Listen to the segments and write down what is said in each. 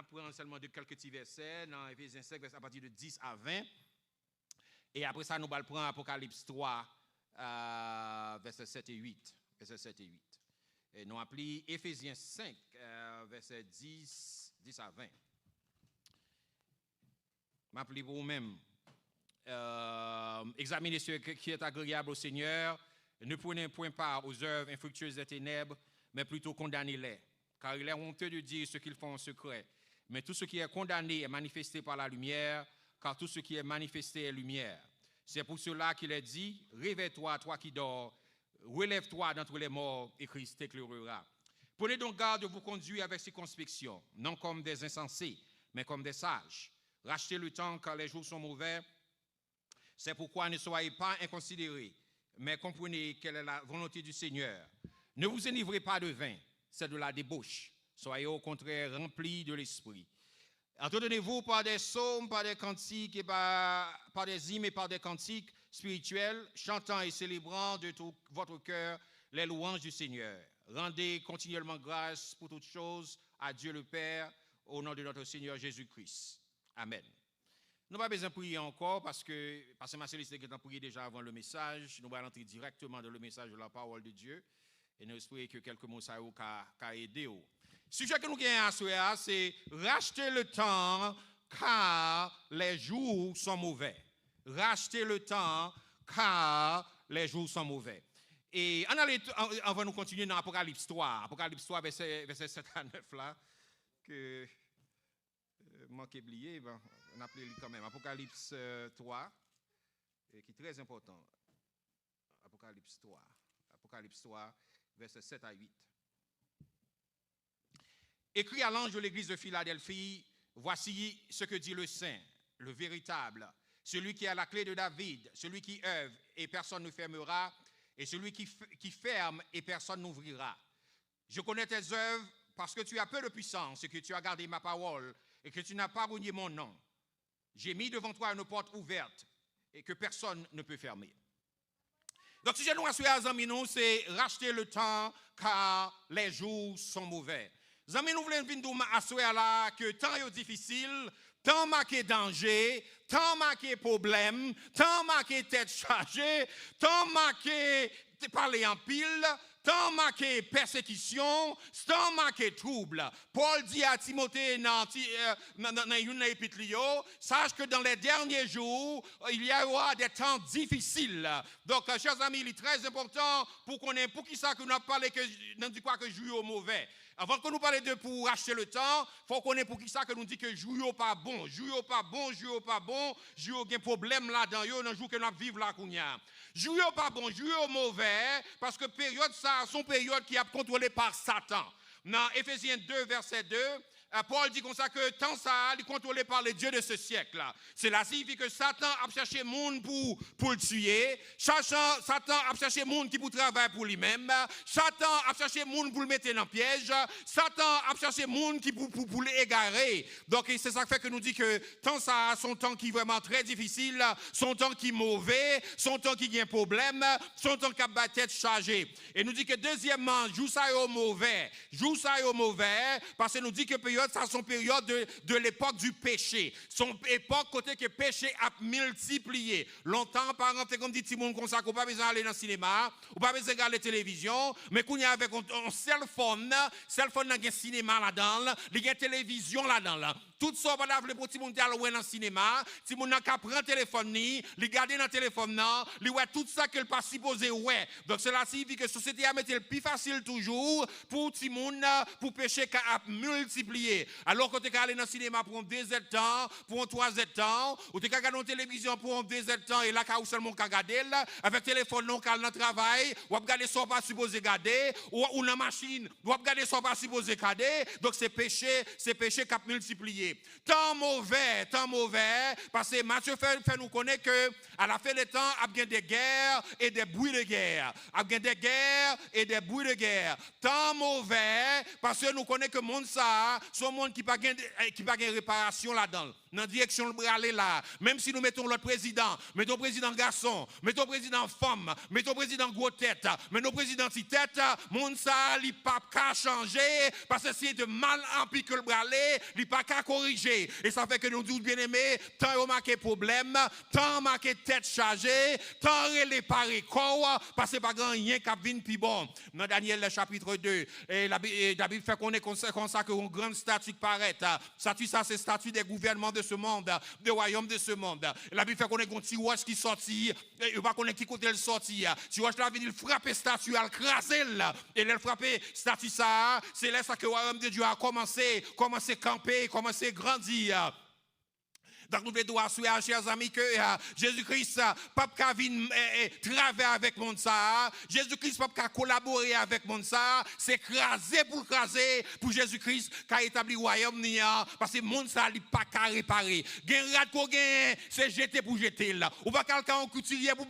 apprend seulement de quelques petits versets dans Éphésiens 5, à partir de 10 à 20. Et après ça, nous allons prendre Apocalypse 3, versets 7 et 8. Versets 7 et 8. Et nous appelons Éphésiens 5, versets 10 à 20. M'appelez pour vous-même. Examinez ce qui est agréable au Seigneur. Ne prenez point part aux œuvres infructueuses des ténèbres, mais plutôt condamnez-les. Car il est honteux de dire ce qu'ils font en secret. Mais tout ce qui est condamné est manifesté par la lumière, car tout ce qui est manifesté est lumière. C'est pour cela qu'il est dit, réveille-toi, toi qui dors, relève-toi d'entre les morts, et Christ t'éclairera. Prenez donc garde de vous conduire avec circonspection, non comme des insensés, mais comme des sages. Rachetez le temps car les jours sont mauvais. C'est pourquoi ne soyez pas inconsidérés, mais comprenez quelle est la volonté du Seigneur. Ne vous enivrez pas de vin, c'est de la débauche. Soyez au contraire remplis de l'esprit. Entretenez-vous par des psaumes, par des cantiques, et par des hymnes et par des cantiques spirituels, chantant et célébrant de tout votre cœur les louanges du Seigneur. Rendez continuellement grâce pour toutes choses à Dieu le Père, au nom de notre Seigneur Jésus-Christ. Amen. Nous n'avons pas besoin de prier encore parce que Marcel est en prié déjà avant le message. Nous allons entrer directement dans le message de la parole de Dieu et nous espérons que quelques mots ça va aider. Le sujet que nous avons à ce c'est racheter le temps car les jours sont mauvais. Racheter le temps car les jours sont mauvais. Et on va nous continuer dans Apocalypse 3. Apocalypse 3, verset 7 à 9 là, que manqué oublié, on appelle quand même Apocalypse 3, qui est très important. Apocalypse 3, verset 7 à 8. Écrit à l'ange de l'église de Philadelphie, voici ce que dit le Saint, le véritable, celui qui a la clé de David, celui qui œuvre et personne ne fermera, et celui qui ferme et personne n'ouvrira. Je connais tes œuvres parce que tu as peu de puissance et que tu as gardé ma parole et que tu n'as pas renié mon nom. J'ai mis devant toi une porte ouverte et que personne ne peut fermer. Donc, si je nous rassure, amis, nous, c'est racheter le temps car les jours sont mauvais. Amis, nous voulons venir assurer là que temps est difficile, temps marqué danger, temps marqué problème, temps marqué tête chargée, temps marqué parler en pile, temps marqué persécution, temps marqué trouble. Paul dit à Timothée dans une épître, sache que dans les derniers jours, il y aura des temps difficiles. Donc, chers amis, il est très important pour qui ça que nous parlons de quoi que jouer au mauvais. Avant que nous parlions de pour acheter le temps, il faut qu'on ait pour qui ça que nous dit que jouer pas bon, jouer pas bon, jouer un problème là dans le jour que nous vivons là qu'on y a. Jouer pas bon, jouer mauvais, parce que période ça, son période qui est contrôlée par Satan. Dans Éphésiens 2, verset 2, Paul dit comme ça que tant ça est contrôlé par les dieux de ce siècle. Cela signifie que Satan a cherché le monde pour le tuer. Satan a cherché le monde qui pour travailler pour lui-même. Satan a cherché le monde pour le mettre dans le piège. Satan a cherché le monde qui pour l'égarer. Donc c'est ça qui fait que nous dit que tant ça, son temps qui est vraiment très difficile, son temps qui est mauvais, son temps qui a un problème, son temps qui a la tête chargée. Et nous dit que deuxièmement, joue ça au mauvais, parce que nous dit que ça son période de l'époque du péché. Son époque côté que le péché a multiplié. Longtemps, par exemple, comme dit Timon comme ça, qu'on pas besoin d'aller dans le cinéma, ou pas besoin de regarder la télévision, mais qu'on y a avec un cell phone dans un cinéma là-dedans, il y a une télévision là-dedans. Tout ça, on va pour Timon d'aller dans le cinéma, Timon n'a qu'à prendre le téléphone, il garder dans le téléphone, il voit tout ça qu'il pas supposé ouais. Donc cela signifie que la société a mis le plus facile toujours pour Timon, pour péché qui a multiplié. Alors que tu es allé dans le cinéma pour un 2 heures de temps, pour un 3 heures de temps, ou tu es allé dans la télévision pour un 2 heures de temps, et là, tu as seulement regardé, avec le téléphone, non, dans le travail, ou regarder ce qu'on pas supposé regarder, ou dans la machine, ou regarder ce qu'on pas supposé regarder. Donc, c'est péché qui a multiplié. mauvais. Tant mauvais, parce que Matthieu fait nous connaître que à la fin des temps, il y a des guerres et des bruits de guerre. Il y a des guerres et des bruits de guerre. Tant mauvais, parce que nous connaissons que le monde ça, c'est un monde qui n'a pas de réparation là-dedans. Dans la direction le bras là. Même si nous mettons l'autre président, mettons président garçon, mettons président femme, mettons président gros tête, mettons président petite tête, monde ça, il pas qu'à changer, parce que c'est de mal empli que le bras il pas qu'à corriger. Et ça fait que nous disons bien aimés, tant on marqué problème, tant marqué tête chargée, tant réparé corps, parce que pas grand rien qui vient plus bon. Dans Daniel chapitre 2, et la Bible fait qu'on est comme ça que une grande statue paraît. Statue ça c'est statue des gouvernements de ce monde, des royaumes de ce monde. Et la Bible fait qu'on est un petit roche qui sortit, et on va connaître qui côté le sorti. Si roche là vient frapper statue, elle craser là, et elle frapper statue ça, c'est là ça que le royaume de Dieu a commencé à camper, commencer à grandir. Donc nous devons assurer, chers amis, que Jésus-Christ pas qu'à venir travailler avec le monde ça. Jésus-Christ pas qu'à collaborer avec le monde ça. C'est craser pour Jésus-Christ qui a établi le royaume parce que le monde ça n'est pas qu'à réparer. C'est jeter pour jeter là. Ou pas quelqu'un en couturier pour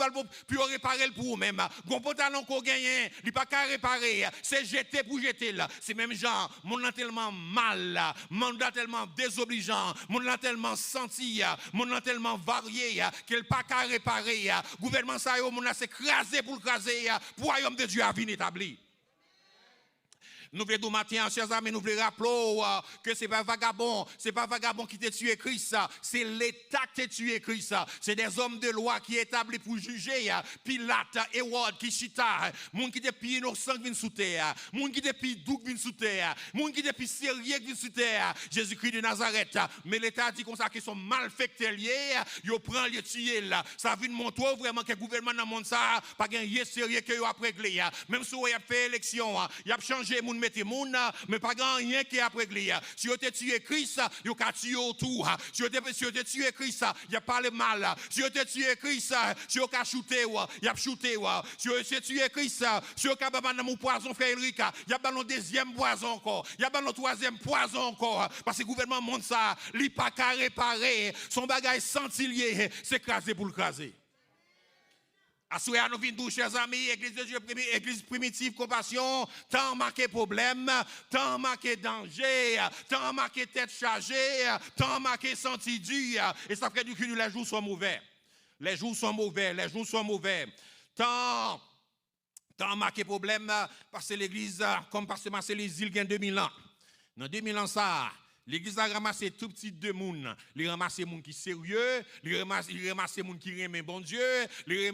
réparer pour vous-même. Gon pantalon qu'on gagne, il pas qu'à réparer. C'est jeter pour jeter là. C'est même genre, monde est tellement mal, monde est tellement désobligeant, monde est tellement senti. Mon a tellement varié qu'il pas qu'à réparer. Gouvernement ça yo mon a s'écraser pour craser pour royaume de Dieu à venir établi. Nous voulons matin, chers amis, nous voulons rappeler que ce n'est pas vagabond qui t'a tué Christ, c'est l'État qui t'a tué Christ. C'est des hommes de loi qui établis pour juger. Pilate, Hérode, qui chita, monde qui depuis innocent vient sous terre, monde qui depuis doux vient sous terre, monde qui depuis sérieux vient sous terre. Jésus-Christ de Nazareth. Mais l'État dit comme ça qu'ils sont malfaiteurs liés, ils prennent les tuer là. Ça vient montrer vraiment que le gouvernement dans le monde ça pas gagné sérieux que yo a réglé. Même si on a fait élection, il a changé mon mettez moun mais pas grand rien qui a réglé. Si vous avez tué Christ, vous avez tué autour. Si vous avez tué Christ, il a pas le mal. Si vous avez tué Christ, si vous avez shooté, il a shooté. Si vous avez tué Christ, si vous avez balancé mon poison frère Enrica, il y a balancé deuxième poison encore. Il y a balancé troisième poison encore parce que le gouvernement monte ça, il pas qu'à réparer son bagage sentilier, c'est crasé pour le craser. Assoyez nous venons chers amis, église de Dieu, église primitive, compassion, tant marqué problème, tant marqué danger, tant marqué tête chargée, tant marqué senti dur. Et ça fait du cul, les jours sont mauvais. Les jours sont mauvais. Tant marqué problème, parce que l'église, comme parce que c'est les îles, il y a 2000 ans. Dans 2000 ans, ça. L'église a ramassé tout petit de monde. Il a ramassé les gens qui sont sérieux, il a ramassé les gens qui aiment bon Dieu, il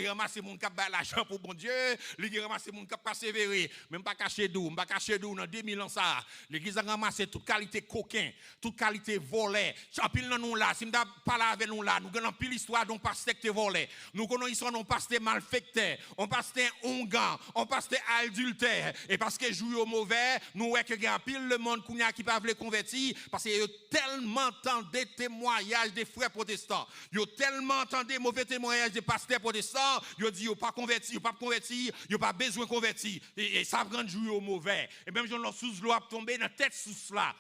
a ramassé les gens qui ont l'argent pour bon Dieu, il a ramassé les gens qui ont persévéré. Même pas caché d'où, dans 2000 ans ça. L'église a ramassé toute qualité coquin, toute qualité volée. Champil dans nous là, si nous parlons avec nous là, nous connaissons pile l'histoire d'un pasteur qui volé. Nous connaissons l'histoire d'un pasteur malfecté, un pasteur ongan, un pasteur adultère. Et parce que joue au mauvais, nous voyons que il y a pile le monde qui ne peut pas convertir. Parce qu'il y a tellement entendu des témoignages des frères protestants. Il y a tellement entendu des mauvais témoignages des pasteurs protestants. Il a dit qu'il n'y a pas converti, il n'y a pas besoin de convertir. Et ça prend jouer au mauvais. Et même si on sous l'eau a tombé dans la tête sous là.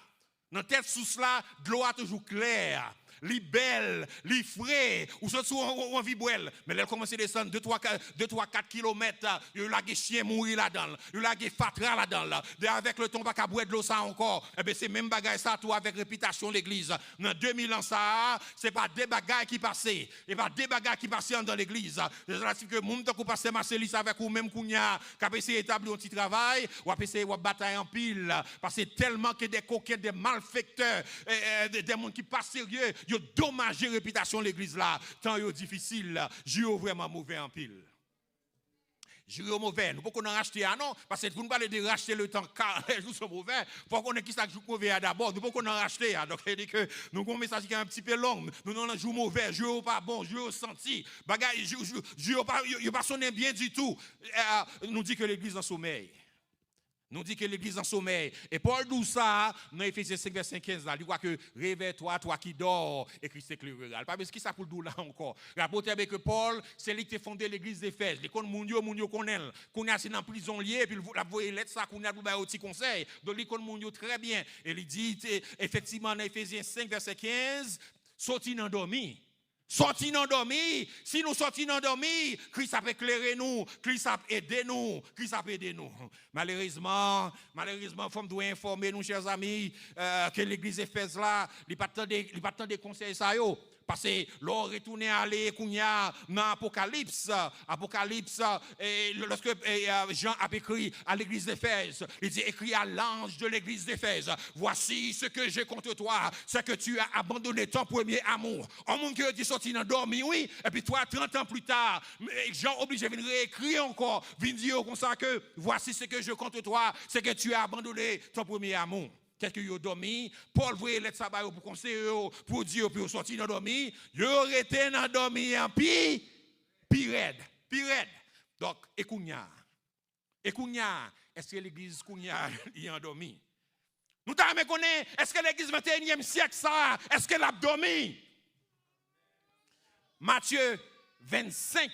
Dans la tête sous là, de l'eau a toujours clair. Li belle, li frais, ou surtout on vibrel. Mais elle commence à descendre 2-3-4 km, il y a des chiens mourir là-dedans, il y a des fatra là-dedans. Avec le temps, pas qu'à boire de l'eau ça encore. Eh bien, c'est même bagaille ça, tout avec réputation de l'église. Dans 2000 ans, ça, c'est pas des bagailles qui passaient. Et pas des bagailles qui passaient dans l'église. C'est-à-dire que moun tant qu'on passe Marcelis avec vous, même qu'on y a, qu'à essayer d'établir un petit travail, ou à essayer de batailler en pile. Parce que tellement que des coquins, des malfaiteurs, des gens qui passent sérieux, il y a dommagé la réputation de l'église là, tant il est difficile, j'ai vraiment mauvais en pile. J'ai mauvais, nous ne pouvons pas racheter, non, parce que pour nous parler de racheter le temps, car les jours sont mauvais, pour qu'on ait qui ça joue mauvais d'abord, nous ne pouvons pas racheter, donc il dit que nous avons un message qui est un petit peu long, nous n'avons joué mauvais, joué pas bon, joué senti, bagaille, joué pas sonné bien du tout, nous dit que l'église en sommeil. Nous dit que l'église en sommeil. Et Paul dit ça dans Éphésiens 5, verset 15. Là, il dit que réveille-toi, toi qui dors, et Christ t'éclairera. Pas parce que ça pour le là encore. Rapportez avec que Paul, c'est lui qui a fondé l'église d'Éphèse. Les cons mounio connaît. Qu'on a dans prison lié, puis la voyez lettre ça qu'on a pour un petit conseil. Donc les cons mounio très bien. Et il dit effectivement dans Éphésiens 5, verset 15, sorti d'endormi. Sorti d'endormi. Si nous sortis d'endormi, Christ a éclairé nous, Christ a aidé nous, Christ a aidé nous. Malheureusement, il faut nous informer, nous, chers amis, que l'église d'Éphèse là, il n'y a pas tant de conseils ça yo. Parce que l'on retourne à aller dans Apocalypse, lorsque Jean a écrit à l'église d'Éphèse, il dit écrit à l'ange de l'église d'Éphèse, voici ce que j'ai contre toi, c'est que tu as abandonné ton premier amour. En monde qui est sorti dans dormi, oui, et puis toi, 30 ans plus tard, Jean obligé de venir réécrire encore, venir dire comme ça que voici ce que j'ai contre toi, c'est que tu as abandonné ton premier amour. Qu'est-ce que vous avez dormi? Paul voulait lettre ça pour conseiller, pour dire, pour sortir dans dormi. Vous avez été dans dormi en pire raide. Donc, Ekounia, est-ce que l'église Kounia est endormie? Nous t'avons connaît, est-ce que l'église 21e siècle ça, est-ce qu'elle a dormi? Matthieu 25,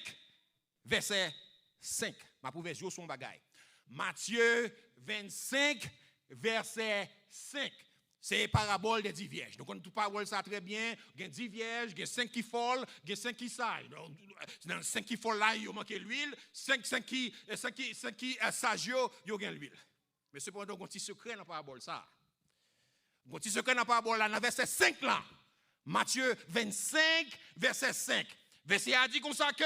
verset 5. Ma pouvais jouer son bagaille. Matthieu 25, verset 5. C'est parabole des 10 vierges. Donc, on ne peut pas voir ça très bien. Il y a 10 vierges, il y a 5 qui folles, il y a 5 qui saillent. Dans 5 qui folles là, il manque l'huile. 5 qui sages, il y a l'huile. Mais cependant, il y a un petit secret dans la parabole ça. Un petit secret dans la parabole là, dans verset 5 là. Matthieu 25, verset 5. Verset a dit comme ça que,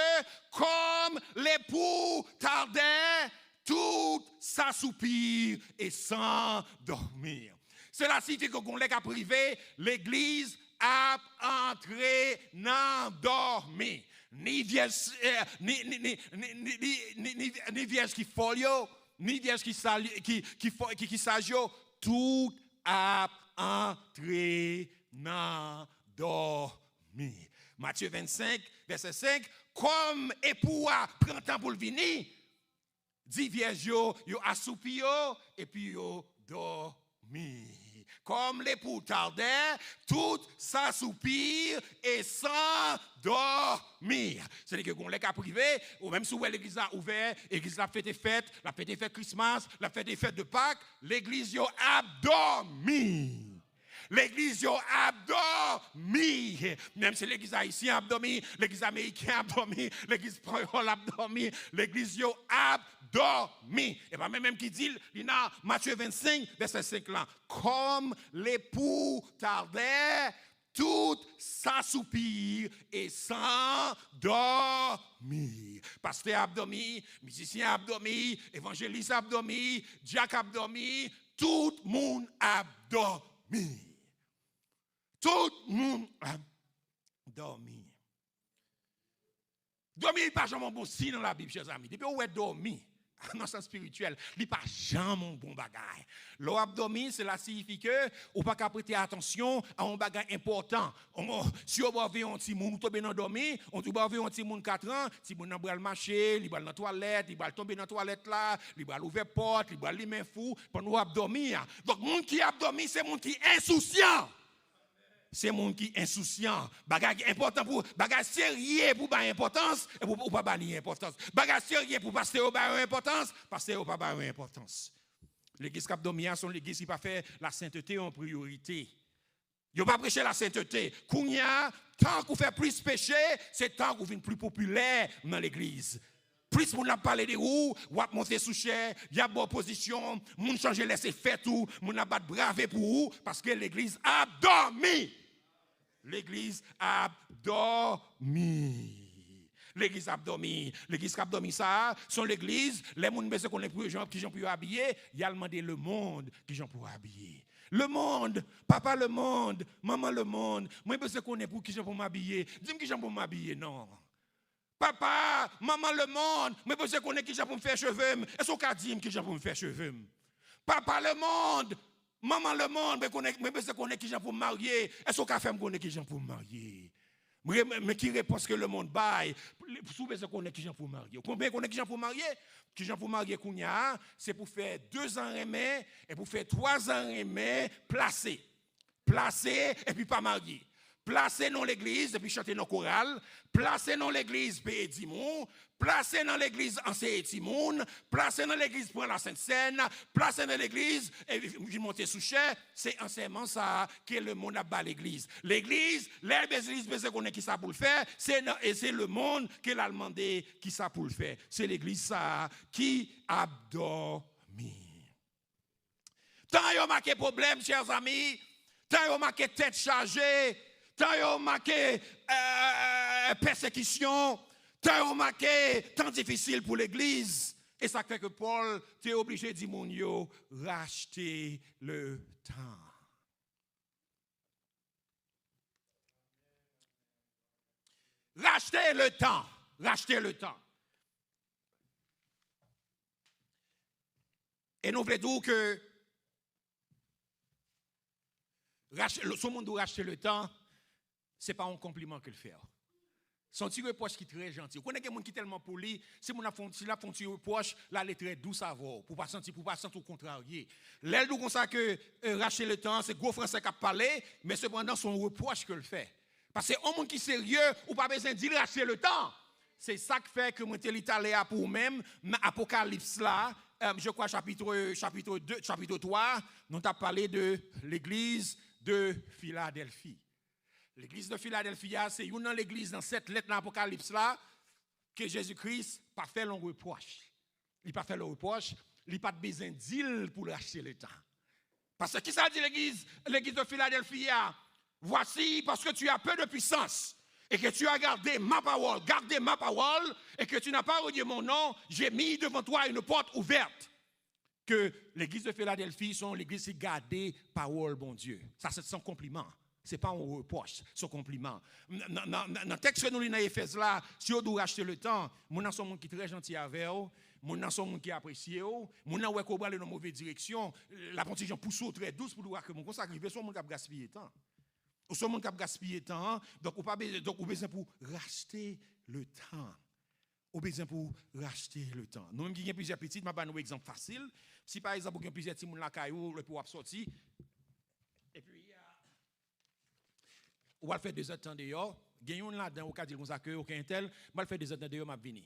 comme l'époux tardait, tout s'assoupir et sans dormir. Cela signifie que qu'on l'a privé, l'église a entré dans dormir. Ni vierge qui folio, ni vierge qui sagio, tout a entré dans dormir. Matthieu 25, verset 5, comme époux prend temps pour le venir, 10 vierges yo assoupi et puis yo dormi. Comme l'époux tardait, tout s'assoupir et sans dormir. C'est-à-dire que qu'on l'a privé, ou même si l'église a ouvert, l'église a fait des fêtes, la fête des fêtes Christmas, la fête des fêtes de Pâques, l'église yo a dormi. L'église a dormi. Même si l'église haïtienne a dormi, l'église américaine a dormi, l'église espagnole a dormi, l'église a dormi. Et pas même qui dit, dans Matthieu 25, verset 5 là, comme l'époux tardait, tout s'assoupir et s'endormir. Pasteur a dormi, musicien a dormi, évangéliste a dormi, diacre a dormi, tout le monde a dormi. Tout le monde a dormi. Dormir n'est pas jamais un bon signe dans la Bible, chers amis. Depuis où est dormi, dans le sens spirituel, il n'est pas jamais un bon bagage. L'abdomen, cela signifie que on pas prêter attention à un bagage important. Si on va voir un petit monde tomber dans dormir, on va voir un petit monde 4 ans, petit monde va le marcher, il va dans la toilette, il va tomber dans la toilette là, il va ouvrir porte, il va les mains fou pendant abdomen. Donc monde qui abdomen, c'est monde qui est insouciant. C'est monde qui est insouciant. Bagage important pour bagage sérieux pour pas importance et pour pas bannir importance. Bagage sérieux pour passer au pas importance, passer au pas importance. L'église Cap-Domia sont l'église qui pas fait la sainteté en priorité. Ils pas prêché la sainteté. Kounya, tant qu'on fait plus péché, c'est tant qu'on devient plus populaire dans l'église. Plus moun a parlé de ou monter sous chair, y a bonne position, moun changer laisser faire tout, moun a battre braver pour ou parce que l'église a dormi. L'église a dormi. L'église a dormi. L'église qui a dormi ça, sont l'église, les moun besoin qu'on est pour gens qui j'ont pu habiller, y a demandé le monde qui j'ont pour habiller. Le monde, papa le monde, maman le monde, moi besoin qu'on est pour qui j'ont pour m'habiller. Dis-moi qui j'ont pour m'habiller non. Papa, maman le monde, mais vous savez qu'on est qui j'ai pour me faire cheveux. Est-ce qu'on dit qui j'ai pour me faire cheveux? Papa le monde, maman le monde, mais vous savez qu'on est qui j'ai pour me marier. Est-ce qu'on fait qu'on est qui j'ai pour me marier? Mais qui réponse que le monde baille? Vous pouvez connaître qui j'en pour marier. Combien connaît qui j'en pour marier? Qui j'en pour marier Kounia, c'est pour faire 2 ans remè et pour faire 3 ans remè placé. Placé et puis pas marié. Placé dans l'église et puis chanter dans chorale, placé dans l'église payer Dimon, placé dans l'église enseigner Timoun, placé dans l'église prendre la Sainte Seine, placé dans l'église et monter sous chair, c'est enseignement ça que le monde a bas l'église. L'église, l'église besoin qu'on qui ça pour le faire, c'est le monde qui l'a demandé qui ça pour le faire. C'est l'église ça qui a dormi. Tant yo marqué problème chers amis, tant yo marqué tête chargée, tant yo marqué persécution, tant yo marqué temps difficile pour l'église. Et ça fait que Paul t'est obligé de dire mon yo racheter le temps. Racheter le temps, racheter le temps. Et nous voulons dire que ce monde doit racheter le temps, ce n'est pas un compliment que le fait. Son petit reproche qui est très gentil. Vous connaissez quelqu'un qui est tellement poli, si mon a font petit reproche, là elle est très douce à voir, pour pas sentir au contrarié. L'aile nous comme ça que racheter le temps, c'est gros français qui a parlé, mais cependant son reproche que le fait. Parce que un monde qui est sérieux, ou pas besoin de dire racheter le temps. C'est ça qui fait que moi t'ai l'Italien pour même Apocalypse là, je crois chapitre 2, chapitre 3, nous avons parlé de l'église de Philadelphie. L'église de Philadelphie, c'est une dans l'église dans cette lettre dans l'Apocalypse là que Jésus-Christ n'a pas fait le reproche. Il n'a pas fait le reproche, il n'a pas besoin d'île pour racheter le temps. Parce que qui ça dit l'église de Philadelphie? Voici parce que tu as peu de puissance et que tu as gardé ma parole, et que tu n'as pas renié mon nom, j'ai mis devant toi une porte ouverte. Que l'église de Philadelphie sont l'église qui garde parole, bon Dieu. Ça, c'est son compliment. Ce n'est pas un reproche, son compliment. Dans le texte que nous lisons dans Éphèse là, si on doit racheter le temps, mon nan son monde qui est très gentil avec eux, mon nan son monde qui apprécie eux, mon nan ouais qu'on va aller dans mauvaise direction, la pontification pousse très douce pour voir que mon consacré, son monde qui a gaspillé temps. Ou son monde qui a gaspillé temps, donc on besoin pour racheter le temps. Au besoin pour racheter le temps. Nous même qui avons plusieurs petites, je vais vous un exemple facile. Si par exemple, vous avez plusieurs petits moun la caillou, le pour sortir, et puis on va faire 2 heures de temps dehors, gagnons là-dedans, au cas de ça que aucun tel, on va faire 2 heures de temps dehors, m'a venir.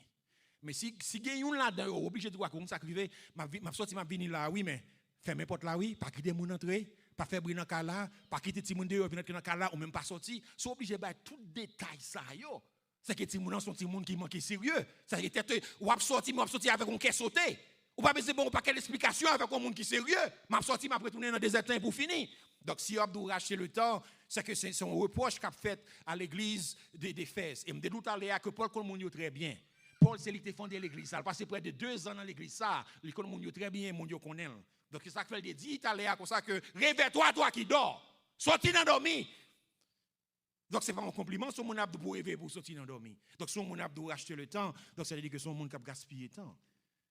Mais si gagnons là-dedans, obligé de voir comment ça arrive, m'a sorti m'a venir là, oui, mais fermez porte là, oui, pas quitter mon entrée, pas faire bruit dans là, pas quitter ti moun dehors, venir dans là, ou même pas sortir, sont obligé de tout détail ça yo. C'est que ti moun sont ti moun qui manque sérieux. Ça veut dire ou sorti avec un caisse sauté. Ou pas besoin bon pas quelle explication avec un monde qui sérieux. M'a sorti m'a retourner dans des états pour finir. Donc si on doit racheter le temps, c'est que c'est son reproche qu'a fait à l'église d'Éphèse. Et me dit tout à l'heure que Paul connaît mon très bien. Paul c'est lui qui fondé l'église. Il a passé près de 2 ans dans l'église ça, il connaît mon très bien, mon Dieu connaît. Donc c'est ça qu'il dit tout à l'heure comme ça que réveille-toi toi qui dors. Sorti dans dormi. Donc, ce n'est pas un compliment, son monde a pour rêver pour sortir dans dormir. Donc, son monde a pour racheter le temps. Donc, ça veut dire que son monde a gaspillé le temps.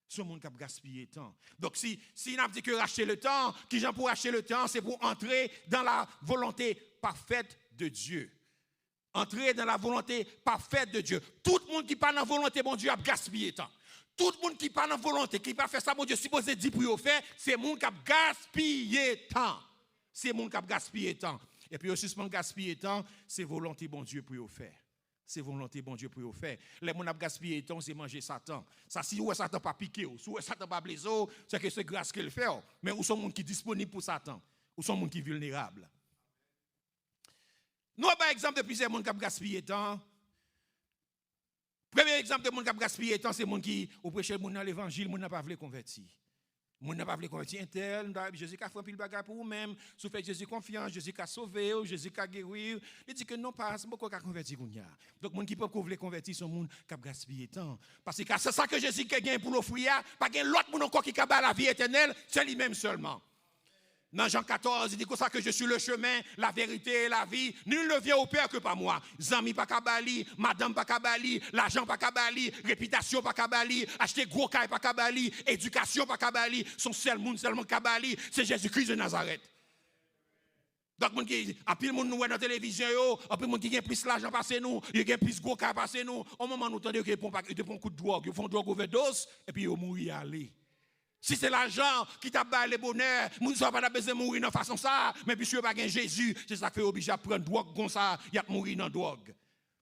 Son monde a gaspillé le temps. Donc, si il a dit que racheter le temps, qui j'en pour racheter le temps, c'est pour entrer dans la volonté parfaite de Dieu. Entrer dans la volonté parfaite de Dieu. Tout le monde qui parle dans la volonté, mon Dieu, a gaspillé le temps. Tout le monde qui parle dans la volonté, qui pas faire ça, mon Dieu, supposé dire pour le faire, c'est le monde qui a gaspillé le temps. C'est le monde qui a gaspillé le temps. Et puis aussi, ce qu'on gaspille temps, c'est volonté bon Dieu pour le faire. C'est volonté bon Dieu pour le faire. Les gens qui gaspillent temps, c'est manger Satan. Ça, si vous Satan pas piqué, si vous Satan pas blessé, c'est que c'est grâce qu'il fait. Mais où sont les gens qui sont disponibles pour Satan? Où sont les gens qui sont vulnérables? Nous avons par exemple de plusieurs gens qui gaspillent temps. Premier exemple de gens qui gaspillent temps, c'est les gens qui ont prêché l'évangile, les gens qui n'ont pas voulu convertir. Moun n'a pas voulu convertir interne, Jésus a fait pile bagarre pour vous-même, si vous faites Jésus confiance, Jésus a sauvé, Jésus a guéri, il dit que non pas, c'est beaucoup qui a converti kounya. Donc moun qui peut veut convertir son monde qui a gaspillé temps parce que c'est ça que Jésus a gagné pour l'offrir, pas gain l'autre moun encore qui a la vie éternelle, c'est lui-même seulement. Dans Jean 14, il dit comme ça que je suis le chemin, la vérité et la vie. Nul ne vient au Père que par moi. Zami pas kabali, madame pas kabali, l'argent pas kabali, réputation pas kabali, acheter gros caille pas kabali, éducation pas kabali, son seul monde seulement kabali, c'est Jésus-Christ de Nazareth. Donc, moun qui a pile moun nous dans la télévision, a pile moun qui a plus l'argent passé nous, il a plus gros cas passé nous. Au moment où nous entendons qu'ils prennent un coup de drogue, ils font drogue overdose, et puis ils mourir aller. Si c'est l'argent qui t'a baillé le bonheur, nous ne sommes pas besoin de mourir de façon ça, mais puisque pas gain Jésus, c'est ça qui fait obligé à prendre drogue comme ça, il a mourir dans drogue.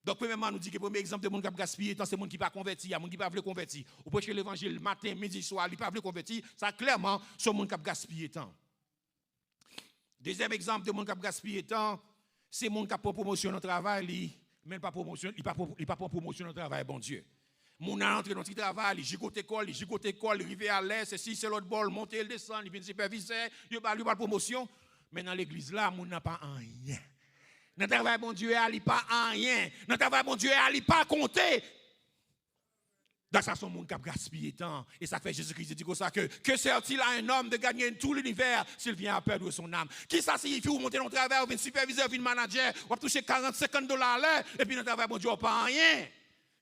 Donc, premièrement, nous dit que le premier exemple de monde qui a gaspillé, c'est le monde qui pas converti, il y a monde qui pas veut convertir. Ou prêcher l'évangile matin, midi, soir, il pas veut convertir, ça clairement, c'est le monde qui a gaspillé temps. Deuxième exemple de monde qui a gaspillé temps, c'est le monde qui a pas promotion dans le travail, mais pas promotion, il pas promotion dans le travail, bon Dieu. Mon a entré dans le travail, il gigote école, arrivé à l'aise, c'est l'autre bol, monter, il descend, il vient superviseur, il n'a pas promotion. Mais dans l'église là, mon n'a pas rien. Dans le travail, bon Dieu, il n'a pas rien. Dans le travail, bon Dieu, il n'a pas compté. Donc ça, c'est un monde qui a gaspillé temps. Et ça fait Jésus-Christ dit comme ça que sert-il à un homme de gagner tout l'univers s'il vient à perdre son âme? Qui ça signifie? Vous montez dans le travail, vous venez superviseur, vous venez manager, vous touchez 40-50 $ à l'heure, et puis dans le travail, bon Dieu, il n'a pas rien.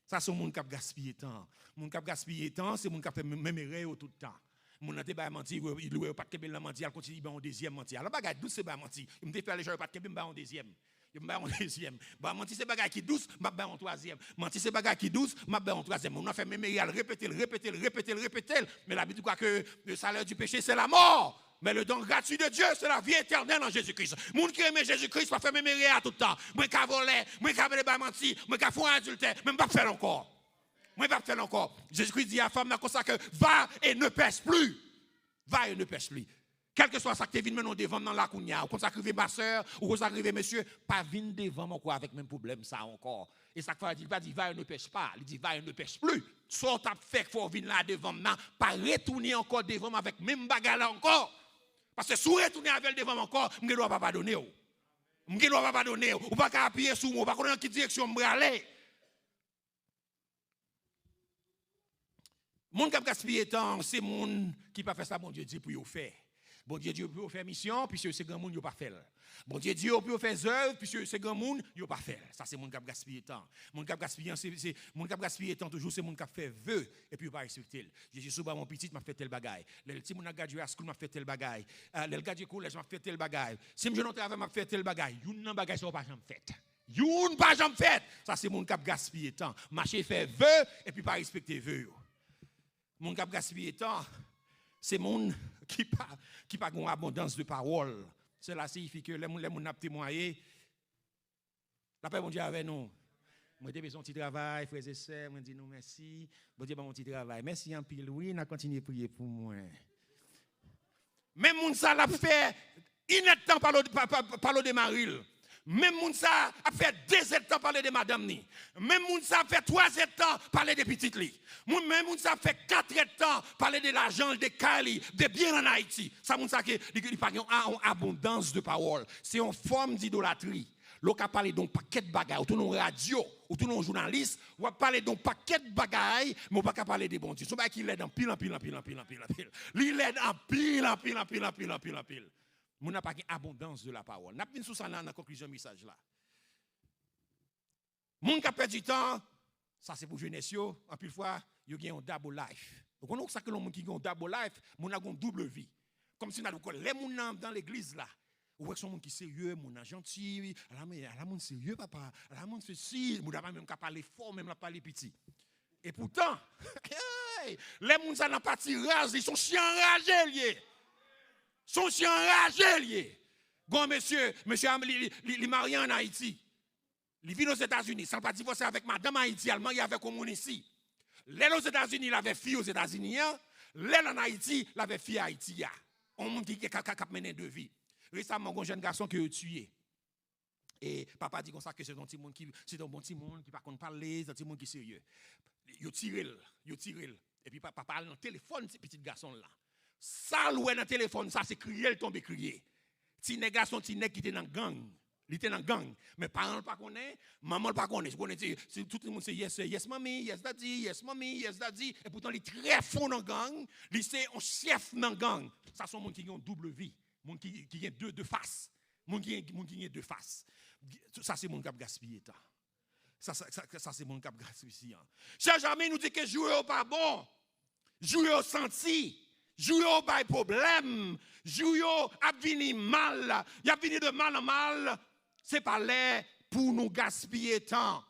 Ça, c'est un monde qui a gaspillé temps. Le monde qui a gaspillé temps, c'est le monde qui a fait mémérer tout le temps. Mon n'a pas menti, il loue pas de kebel la menti, il continue en deuxième menti. Alors bagage douce c'est pas menti. Il me fait les gens pas de kebel en deuxième. Il me en deuxième. Bah menti c'est bagage qui douce, m'a en troisième. Menti c'est bagage qui douce, m'a en troisième. On a fait même répéter, mais l'habitude quoi que le salaire du péché c'est la mort. Mais le don gratuit de Dieu, c'est la vie éternelle en Jésus-Christ. Moun qui aime Jésus-Christ, pas faire même à tout le temps. Moi qui voler, moi qui voler, menti, moi qui faire un adultère, même pas faire encore. Moi pas faire encore. Jésus-Christ dit à la femme comme ça que va et ne pêche plus. Va et ne pêche plus. Quel que soit ça que tu viens devant dans la kounia, ou quand ça arrive ma soeur, ou quand ça arrive monsieur, pas venir devant encore avec même problème ça encore. Et ça fait il va dire va et ne pêche pas, il dit va et ne pêche plus. Soit t'as fait qu'il faut venir là devant maintenant, pas retourner encore devant avec même bagarre là encore. Parce que si vous retournez avec devant encore, je ne dois pas pardonner. Je ne dois pas pardonner. Ou pas appuyer sur moi, pas connaître dans quelle direction je vais aller. Mon qui a gaspillé temps, c'est mon qui pas fait ça, bon Dieu dit pour vous faire. Bon Dieu pour faire mission, puisque c'est grand monde yo pas fait. Bon Dieu dit pour faire œuvre, puisque c'est grand monde yo pas fait. Ça c'est mon qui a gaspillé temps. Mon qui a gaspillé c'est mon qui a gaspillé temps toujours c'est mon qui a fait vœu et puis pas respecter. Jésus sous mon petit m'a fait tel bagaille. Le petit mon a gradué à school m'a fait tel bagaille. Le gradué collège m'a fait tel bagaille. Si je non travail m'a fait tel bagaille. Une nan bagaille ça pas jamais fait. Une pas jamais fait. Ça c'est mon qui a gaspillé temps. Marcher faire vœu et puis pas respecter vœu. Mon qui a gaspillé temps, c'est mon qui pas une abondance de paroles. Cela signifie que les gens n'a témoigné. La paix, mon Dieu, avec nous. Moi, j'ai besoin de petit travail, frères et sœurs. Moi, je dis nous merci. Bon Dieu, mon petit travail. Merci en pile. Oui, on a continué à prier pour moi. Même mon ça l'a fait inettement par le démarril. Même moun ça a fait 2 temps parler de madame ni. Même moun ça a fait 3 temps parler de petites li. Même moun ça a fait 4 temps parler de l'argent, de Kali, de bien en Haïti. Ça moun ça qui pas une abondance de paroles. C'est une forme d'idolâtrie. L'on a parlé d'un paquet de bagailles, ou tout non radio, ou tout non journaliste, ou a parlé d'un paquet de bagailles, mais on pas parler des bons Dieu. C'est pas qu'il l'aide en pile. Il l'aide en pile. Nous n'avons pas abondance de la parole. Nous avons sous ça dans la conclusion du message là. Moun qui a perdu du temps, ça c'est pour jeunesse, en plus fois, il y a un double life. Donc on a ça que l'on qui a un double life, moun a une double vie. Comme si nous avons les moun dans l'église là. Ou est-ce moun qui sérieux, moun gentil, la moun sérieux papa, la moun ceci, moun n'a même qu'à parler fort, même la parler petit. Et pourtant, les moun ça n'a pas tirage, ils sont chiants enragés liés. Son chien enragé lié. Bon monsieur, il marié en Haïti. Il vit aux États-Unis, sans pas divorcer avec madame Haïti, elle marie avec un ici. L'aile aux États-Unis, il avait fille aux États-Unis. L'aile en Haïti, il avait fille à Haïti. On monde qui a mené 2 vies. Récemment, un jeune garçon qui a tué. Et papa dit comme ça que c'est un petit monde qui c'est un bon petit monde qui pas qu'on parler, c'est un petit monde qui est sérieux. Yo tiré. Et puis papa parle dans le téléphone ce petit garçon là. Ça loué dans le téléphone, ça c'est crier, il tombe crier. Ti nèg garçon, ti nèg qui était dans gang. Il était dans gang, mais parents pas connaît, maman pas connaît. Tout le monde c'est yes mommy, yes daddy, yes mommy, yes daddy et pourtant il est très fort dans gang, il c'est un chef dans gang. Ça sont monde qui ont double vie, monde qui ont deux faces. Monde qui ont 2 faces. Ça c'est monde qui a gaspillé temps. Ça c'est monde qui a gaspillé. Cher jamais nous dit que jouer au pas bon. Jouer au senti. Jouyo bay problème, jouyo a vini mal, y a vini de mal en mal, c'est pas là pour nous gaspiller temps.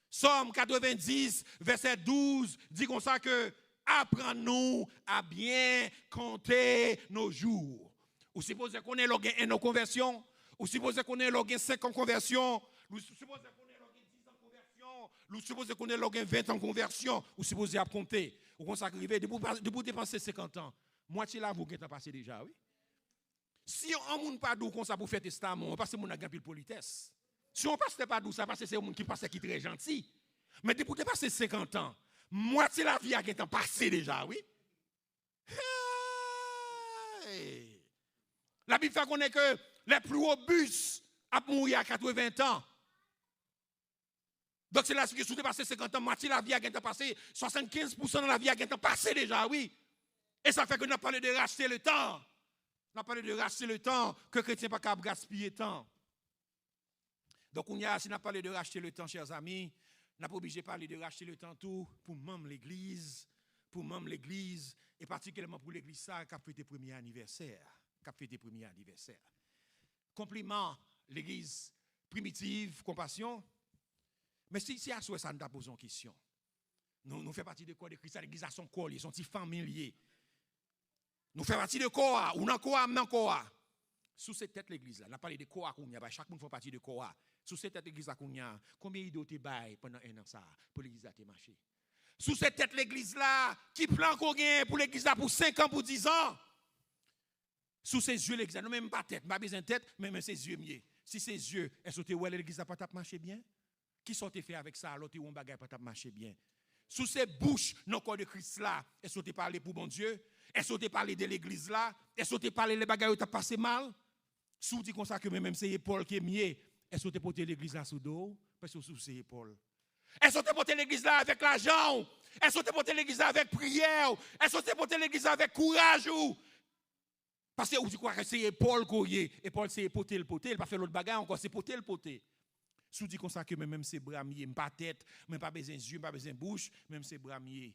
Somme 90, verset 12, dit comme ça que apprends-nous à bien compter nos jours. Ou supposez qu'on ait login en conversion, ou supposez qu'on ait login 5 en conversion, ou supposez qu'on ait login 10 en conversion, ou supposez qu'on ait login 20 en conversion, ou supposez à compter. Ou qu'on s'arrive, de dépenser 50 ans. Moitié là, vous avez passé déjà, oui. Si on ne pas d'où comme ça pour faire testament, parce que mon a gagné politesse. Si on passe pas d'où ça, parce que c'est un monde qui passe qui est très gentil. Mais depuis passer 50 ans, moitié la vie a été passé déjà, oui. Hey. La Bible fait qu'on est que les plus robustes a mouru à 80 ans. Donc c'est là que si vous passé 50 ans, moitié la vie a été passé, 75% de la vie a été passé déjà, oui. Et ça fait que nous avons parlé de racheter le temps. On a parlé de racheter le temps, que le chrétien n'est pas capable de gaspiller le temps. Donc, si on a parlé de racheter le temps, chers amis, on n'a pas obligé de parler de racheter le temps tout pour même l'Église, et particulièrement pour l'Église ça, qui a fêté le premier anniversaire. Compliment l'Église primitive, compassion. Mais si à soi, ça nous a posé une question. Nous faisons partie de quoi de Christ, l'Église a son corps, ils sont familiers. Nous faisons partie de quoi, ou non quoi. Sous cette tête l'église là, on a parlé de quoi qu'on y a, chaque monde fait partie de quoi. Sous cette tête l'église là qu'on y a, combien d'idées te bail pendant un an ça pour l'église là te marcher. Sous cette tête l'église là, qui plan qu'on gagne pour l'église là pour 5 ans, pour 10 ans. Sous ses yeux l'église là, non même pas tête, pas besoin de tête, mais ses yeux mieux. Si ses yeux, est-ce que ouais l'église là pas t'a marcher bien? Qui sont fait avec ça alors tu on bagaille pas t'a marcher bien? Sous ses bouches, non corps de Christ là, est-ce que tu parler pour bon Dieu? Est-ce que tu parles de l'église là? Est-ce que tu parles des bagailles où tu as passé mal? Si tu dis comme ça que même c'est Paul qui est mieux, est-ce que tu portes l'église là sous dos? Parce que c'est Paul. Est-ce que tu portes l'église là avec l'argent? Est-ce que tu portes l'église là avec prière? Est-ce que tu portes l'église là avec courage? Parce que tu crois que c'est Paul qui est. Et Paul c'est porter le poté, il pas faire l'autre bagaille encore, c'est porter le poté. Si tu dis comme ça que même c'est bras mieux, pas tête, même pas besoin yeux, pas besoin bouche, même c'est bras mieux.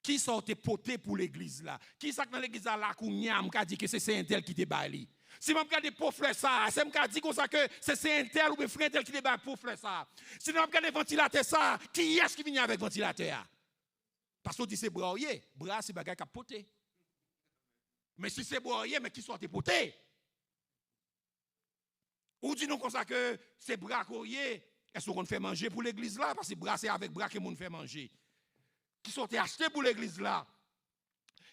Qui sont potés pour l'église là? Qui sont dans l'église là qu'on y a dit que c'est un tel qui te baille? Si je regarde pour frère ça, c'est me dit comme ça que c'est un tel ou un frère tel qui te baille pour frère ça. Si je regarde ventilateur ça, qui est-ce qui vient avec ventilateur? Parce qu'on dit c'est broyer, bras c'est bagage qui poté. Mais si c'est broyer, mais qui sont potés? Ou dit nous comme ça que c'est bras courrier, est-ce qu'on fait manger pour l'église là? Parce que bras c'est avec bras que monde fait manger. Qui sont achetés pour l'église là.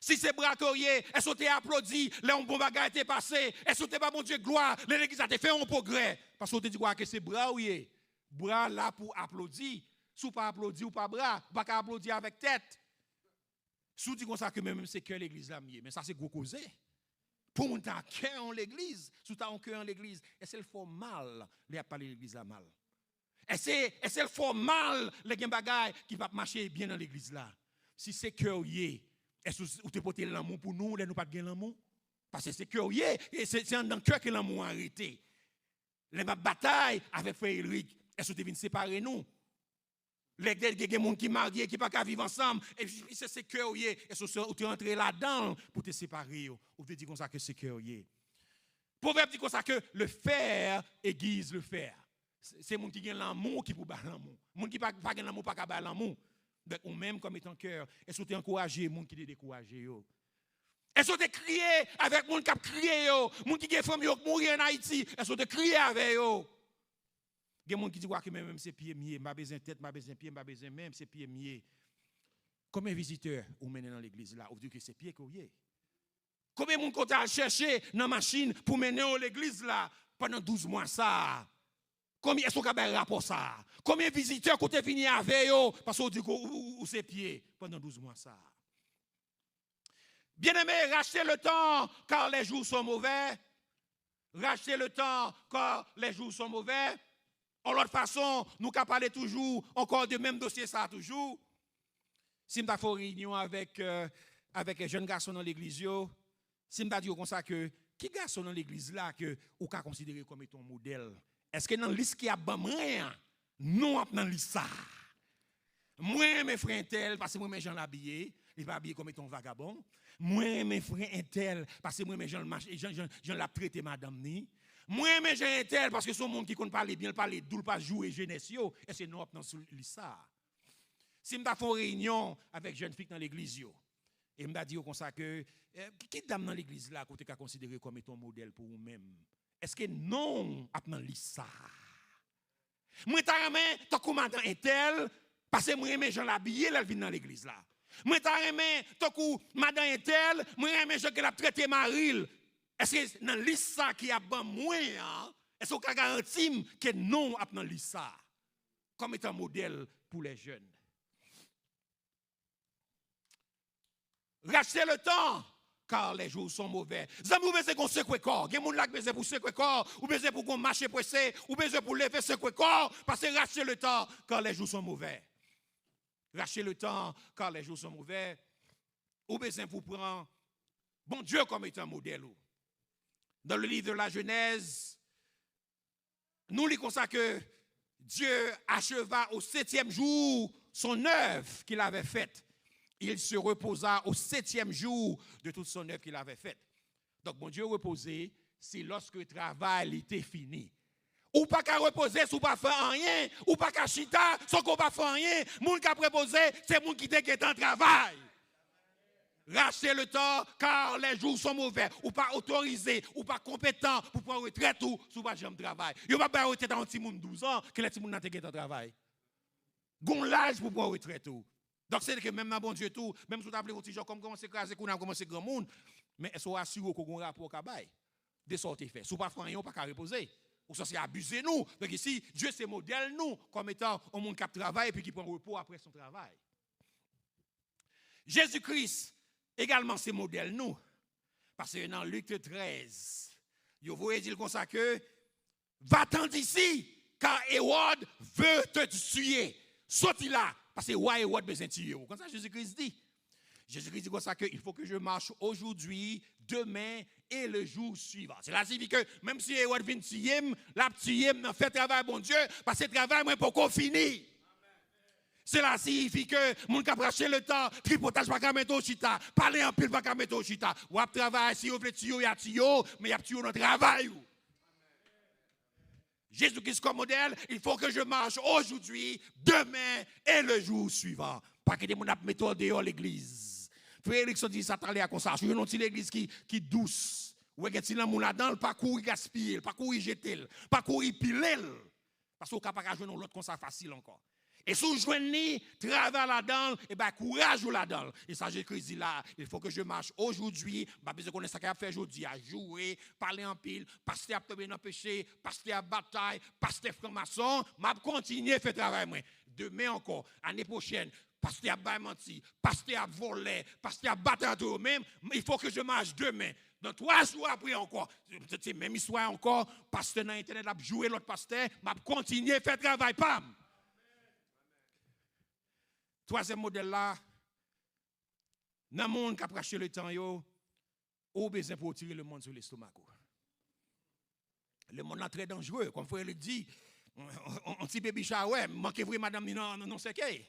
Si c'est braquerier, est-ce que tu applaudi, les bon bagage été passé, est-ce que tu pas mon Dieu gloire, l'église a fait un progrès parce que tu dis quoi que c'est braquerier. Bras là pour applaudir, si pas applaudir ou pas bras, pas applaudir avec tête. Si tu dis comme ça que même c'est que l'église là mieux, mais ça c'est gros causé. Pour mon temps cœur en l'église, si tu as un cœur en l'église, est-ce qu'il faut mal les parler l'église là mal? Est-ce qu'il faut mal les bagailles qui va marcher bien dans l'église là? Si c'est curieux, est-ce que vous te portez l'amour pour nous, nous pas de l'amour? Parce que c'est curieux, et c'est dans le cœur que l'amour a arrêté. Les batailles avec frère Eric, est-ce que tu viens séparer nous? Les gens qui sont mariés, qui ne peuvent pas vivre ensemble, et puis c'est curieux, est-ce que tu es entré là-dedans pour te séparer? Ou tu dis comme ça que c'est curieux. Proverbe dit comme ça que le fer aiguise le fer. C'est moun qui gagne l'amour qui pour battre l'amour. Moun qui pas gagne l'amour pas battre l'amour. Donc ou même comme étant cœur, est-ce que tu encourager moun qui te décourager yo? Est-ce que tu crier avec moun qui a crié yo? Moun qui gagne femme yo mourir en Haïti, est-ce que tu crier avec yo? Gen moun qui dit que même c'est pied mieux, m'a besoin tête, m'a besoin pied, m'a besoin même c'est pied mieux. Combien de visiteurs ou mener dans l'église là, ou dit que c'est pied courrier? Combien de moun qu'on a cherché dans machine pour mener dans l'église là pendant 12 mois ça? Combien est-ce qu'on a un rapport ça? Combien de visiteurs qu'on est venu avec eux parce qu'on dit que c'est pieds pendant 12 mois ça? Bien-aimé, rachetez le temps car les jours sont mauvais. Rachetez le temps car les jours sont mauvais. En l'autre façon, nous avons parlé toujours encore de même dossier ça toujours. Si nous avons fait une réunion avec un jeune garçon dans l'église, si nous avons dit comme ça que qui garçon dans l'église là que vous pouvez considérer comme étant modèle? Est-ce que dans la liste qui a ban rien, non dans la liste ça? Moi mes frères tel parce que moi mes gens l'habillé, il va habiller comme étant vagabond. Moi, mes frères intel, parce que moi, mes gens l'ai traité madame ni. Moi, mes gens intel, parce que son monde qui compte parler bien, parler doux, pas jouer jeunesse, et c'est nous dans ça. Si je fais une réunion avec jeunes filles dans l'église, et je me dis comme ça que, qui dame dans l'église là, côté qu'a considéré comme étant modèle pour vous-même? Est-ce que non, apprendre ça? Moi, t'as commandant intel, parce que moi, mes gens l'habillé, elle vient dans l'église là. Moi, t'as madame intel, moi, mes gens qui l'a traité Maril. Est-ce que dans liste qui a bon moi, est-ce qu'on garantit que non, apprendre ça? Comme étant modèle pour les jeunes. Rachetez le temps, car les jours sont mauvais. Vous besoin qu'on se corps. Il y a des gens qui besoin pour se corps, ou besoin pour qu'on marche pressé, ou besoin pour lever se corps, parce que rachetez le temps, car les jours sont mauvais. Rachetez le temps, car les jours sont mauvais. Ou besoin pour prendre bon Dieu comme étant modèle. Dans le livre de la Genèse, nous lisons ça que Dieu acheva au 7e jour son œuvre qu'il avait faite. Il se reposa au 7e jour de toute son œuvre qu'il avait faite. Donc, mon Dieu reposé, c'est lorsque le travail était fini. Ou pas qu'à reposer, si ou pas faire rien, ou pas qu'à chita, sans qu'on pas faire rien. Moun qui a préposé, c'est moun qui est en travail. Rachetez le temps, car les jours sont mauvais. Ou pas autorisé, ou pas compétent pour prendre retraite ou sous pas jamais travail. Yo pas prendre retraite en petit moun 12 ans, que les petits moun n'a en travail. Gon l'âge pour prendre retraite ou. Donc, c'est que même dans bon Dieu tout, même si vous appelez votre gens comme comment c'est crasé, qu'on a commencé grand monde, mais est-ce qu'on assure qu'on a un rapport au cabaye? De sorte fait. Si vous pas fait rien, pas qu'à reposer. Ou ça c'est abuser nous. Donc ici, Dieu c'est modèle nous, comme étant un monde qui travaille et puis qui prend repos après son travail. Jésus-Christ, également, c'est modèle nous. Parce que dans Luc 13, vous voyez dire comme ça que, va-t'en d'ici, car Hérode veut te tuer. Sorti là. Parce que why what besoin de tuer. Comme ça Jésus-Christ dit. Jésus-Christ dit comme ça qu'il faut que je marche aujourd'hui, demain et le jour suivant. C'est là signifie que même si Hérode vient tuer, la tuer, fait travail bon Dieu, parce que le travail moi pour qu'on finisse. C'est là signifie que mon cap racheter le temps, tripotage pas qu'à mettre au chita, parler en pile pas qu'à mettre au chita. Ou à travail si vous voulez tuer, il y a tuer, mais il y a tuer dans le travail. Jésus-Christ comme modèle, il faut que je marche aujourd'hui, demain et le jour suivant. Pas que des gens mettent dehors l'église. Frère Erickson dit ça t'allait à comme ça. Je veux une l'église qui douce. Ou est-ce que moun là-dedans, pas courir gaspiller, pas courir jeter, pas courir piler. Parce qu'on capable de jouer l'autre comme ça facile encore. Et si vous joignez, travail là-dedans, et bien courage là-dedans. Et ça, j'ai dit là, il faut que je marche aujourd'hui, pas besoin de connaître ce qu'il a fait aujourd'hui, à jouer, parler en pile, passer à tomber dans le péché, passer à bataille, passer franc-maçon, m'a continuer à faire travail. Moi. Demain encore, l'année prochaine, passer à bailler menti, passer à voler, passer à battre entre eux-mêmes, il faut que je marche demain. Dans 3 jours après encore, c'est même histoire encore, pasteur dans Internet, a joué l'autre pasteur, m'a continuer à faire travail, pam. Troisième modèle là, dans le monde qui a racheté le temps, on a besoin pour tirer le monde sur l'estomac. Le monde est très dangereux. Comme frère le dit, un petit baby shower, manquez-vous madame, non, c'est qui?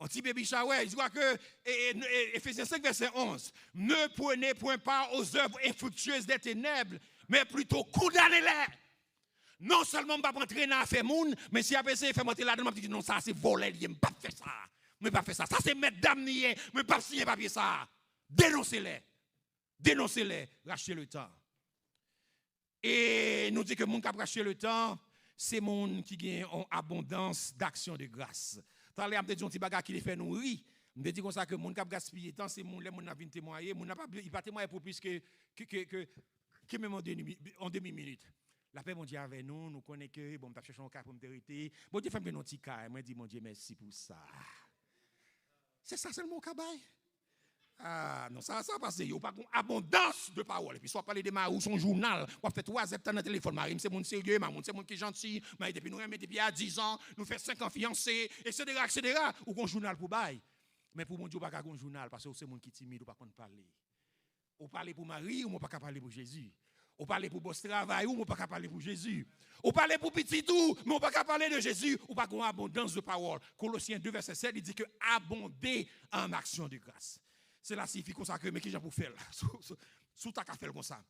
Un petit baby shower, il dit que, Ephésiens 5, verset 11, ne prenez point part aux œuvres infructueuses des ténèbres, mais plutôt condamnez-les. Non seulement je ne vais pas entrer dans l'affaire monde, mais si après ça, il fait monter là-dedans, je dis non, ça c'est voler, je ne vais pas faire ça. Mais pas faire ça. Ça c'est mettre damnier, mais pas signer papier ça. Dénoncez-les. Dénoncez-les. Rachetez le temps. Et nous dit que mon qui a racheté le temps, c'est mon qui a en abondance d'action de grâce. Tant les dit un petit bagage qui les fait nourrir. Me dit comme ça que mon qui a gaspillé temps, c'est mon les mon a vinn témoigner, mon n'a pas il pas témoigner pour plus que même en demi-minute. La paix, mon Dieu, avec nous, nous connaissons que, bon, nous cherchons un cas pour me hériter. Bon Dieu, fait un petit cas. Moi, je dis, mon Dieu, merci pour ça. C'est ça seulement cabaye. Ah, non, ça passe. Il n'y a pas abondance de paroles. Et puis, soit parler de Marou, son journal, on fait 3 heures dans le téléphone. Marie, c'est mon sérieux, c'est mon qui est gentil. Mais depuis nous, depuis à 10 ans, nous faisons 5 ans fiancés, etc., etc. Ou un journal pour bail. Mais pour mon Dieu, pas un journal, parce que c'est mon qui est timide, ou pas qu'on parler. Ou parler pour Marie, ou pas parler pour Jésus. On parle pour boss travail, ou on ne peut pas parler pour Jésus. On parle pour petit tout, mais on ne peut pas parler de Jésus, ou pas avoir abondance de parole. Colossiens 2, verset 7, il dit que abonder en action de grâce. Cela signifie comme ça que, mais qui j'ai pour faire là? Sous ta fait comme ça.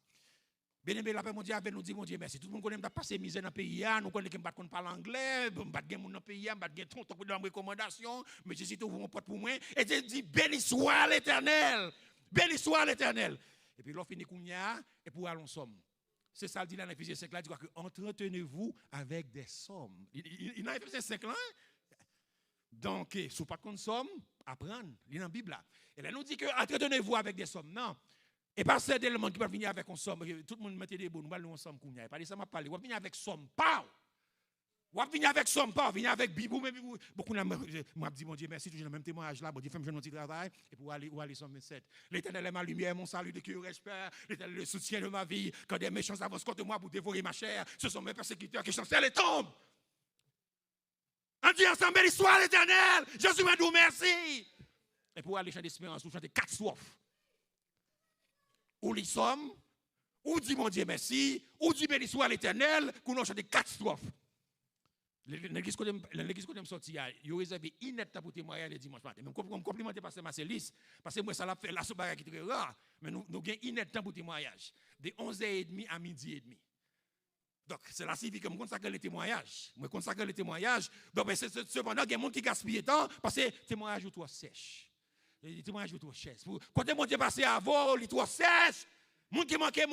Bien aimé, la paix mondiale, nous dit, mon Dieu, merci. Tout le monde connaît que passer misère dans le pays, nous connaissons que nous parle anglais, nous connaissons dans le pays, nous connaissons tout dans recommandation, mais Jésus ouvre mon porte pour moi, et je dis, béni soit l'Éternel, béni soit l'Éternel. Et puis, l'on finit Kounia, et pour aller en somme. C'est ça, il dit dans Éphésiens 5, là, il dit que entretenez-vous avec des sommes. Il y a Éphésiens 5 là. Donc, si vous pas de somme, apprendre. Il y a dans la Bible là. Et là, nous dit que entretenez-vous avec des sommes. Non. Et pas c'est des éléments qui peuvent venir avec une somme. Tout le monde mette des bons, nous allons ensemble. Il n'y a pas de ça, m'a parlé. On va venir avec somme, pas. On va venir avec somme, pas. Venir avec Bible. Beaucoup m'a dit, mon Dieu, merci, toujours le même témoignage là. Bon Dieu, fais-moi un petit travail. Et pour aller somme 27. L'Éternel est ma lumière, mon salut de qui je respecte. L'Éternel est le soutien de ma vie. Quand des méchants avancent contre moi pour dévorer ma chair, ce sont mes persécuteurs qui chancellent et tombent. On dit ensemble, béni soit l'Éternel. Jésus m'a dit merci. Et pour aller chanter d'espérance, vous chantez 4 strophes. Ou les sommes, ou dit mon Dieu merci, ou dit béni soit l'Éternel, qu'on a chanté 4 strophes. L'église que je me sorti, il a réservé une étape pour témoigner le dimanche matin. Même complimenter pasteur Marcelis, parce que moi ça l'a fait, la soirée qui est très rare, mais nous avons une étape pour témoignage, de 11h30 à midi et demi. Donc, c'est la civique que je consacre les témoignages. Je consacre les témoignages. Donc, cependant, il y a des gens qui gaspillent temps parce que les témoignages sont trop sèches. Les témoignages sont trop sèches. Quand les gens passent avant, ils sont trop sèches. Les gens qui manquent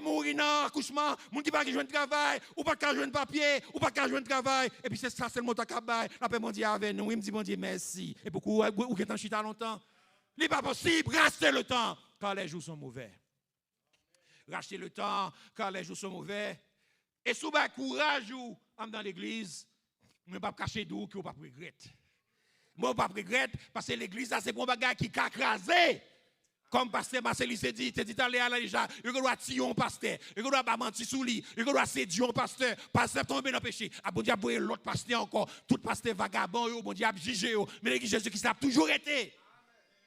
mourir dans l'accouchement, les gens qui ne jouent pas de travail, ou pas de jouer de papier, ou pas de jouer de travail. Et puis, c'est ça, c'est le mot de travail. La paix mondiale avec nous. Il me dit, mon Dieu, merci. Et beaucoup, ou qui en chita longtemps. Il n'est pas possible, rachetez le temps quand les jours sont mauvais. Rachetez le temps quand les jours sont mauvais. Et si vous avez courage dans l'église, je ne vais pas cacher d'où que vous ne regrettez pas. Je ne pas regretter parce que l'église, c'est un bagage qui a crasé. Comme pasteur Marcelis s'est dit, il allé à la déjà, il doit tirer un pasteur, il doit pas mentir sous lui, il doit séduire un pasteur, pasteur tomber dans le péché. Ah bon Dieu, l'autre pasteur encore, tout pasteur vagabond, bon Dieu, jugé. Mais l'église Jésus-Christ a toujours été.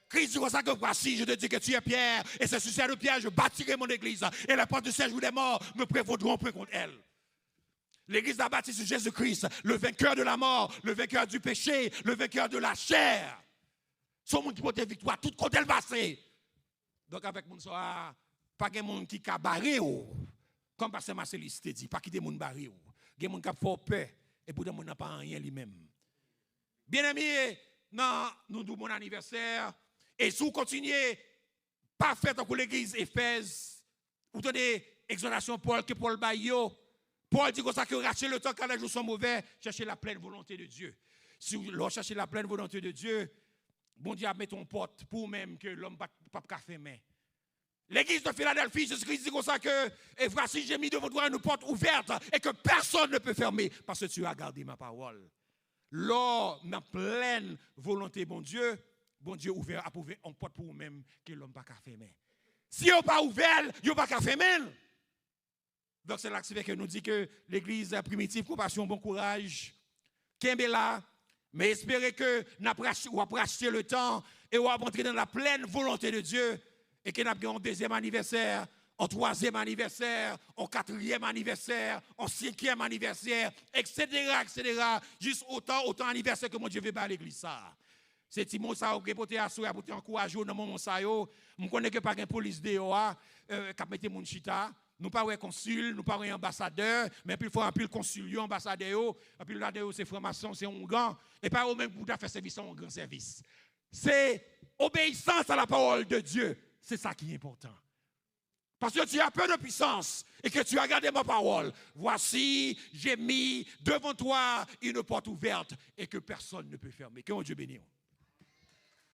Christ dit comme ça que voici, je te dis que tu es Pierre, et c'est sur cette pierre, je bâtirai mon église, et les portes du séjour des morts me prévaudront point contre elle. L'église a bâti sur Jésus-Christ, le vainqueur de la mort, le vainqueur du péché, le vainqueur de la chair. Son monde qui porte victoire, tout côté le passé. Donc avec mon soir, pas de monde qui a barré, comme pasteur Marcelis te dit, pas qui de monde barré. Il y a des gens qui ont fort peur, et pour des gens qui n'ont pas rien lui-même. Bien aimé, nous avons mon anniversaire, et si vous continuez, pas faire comme l'église Éphèse, vous donnez exhortation Paul, que Paul Bayo. Paul dit comme ça que racher le temps quand les jours sont mauvais, chercher la pleine volonté de Dieu. Si vous cherchez la pleine volonté de Dieu, bon Dieu met ton porte pour même que l'homme ne peut pas fermer. L'église de Philadelphie, Jésus-Christ dit comme ça que, et voici, j'ai mis devant toi une porte ouverte et que personne ne peut fermer parce que tu as gardé ma parole. Lors de pleine volonté, bon Dieu ouvert a ouvert une porte pour vous-même que l'homme ne peut pas fermer. Si vous n'avez pas ouvert, vous ne pouvez pas fermer. Donc c'est là que nous dit que l'église primitive, compassion, bon courage, qu'est là, mais espérez que nous avons racheté le temps et nous avons entré dans la pleine volonté de Dieu et que nous avons un deuxième anniversaire, un troisième anniversaire, un quatrième anniversaire, un cinquième anniversaire, etc., etc., juste autant d'anniversaires que mon Dieu veut à l'église ça. C'est Timon ça qui porté à soi pour encourager dans moment ça yo, me connais que pas une police DOA qui mettait mon chita. Nous pas un consul, nous pas un ambassadeur, mais puis il faut un pile consul, ambassadeur, et puis là c'est franc-maçon, c'est un grand, et pas au même pour faire service, un grand service. C'est obéissance à la parole de Dieu, c'est ça qui est important. Parce que tu as peu de puissance et que tu as gardé ma parole. Voici, j'ai mis devant toi une porte ouverte et que personne ne peut fermer. Que mon Dieu bénisse.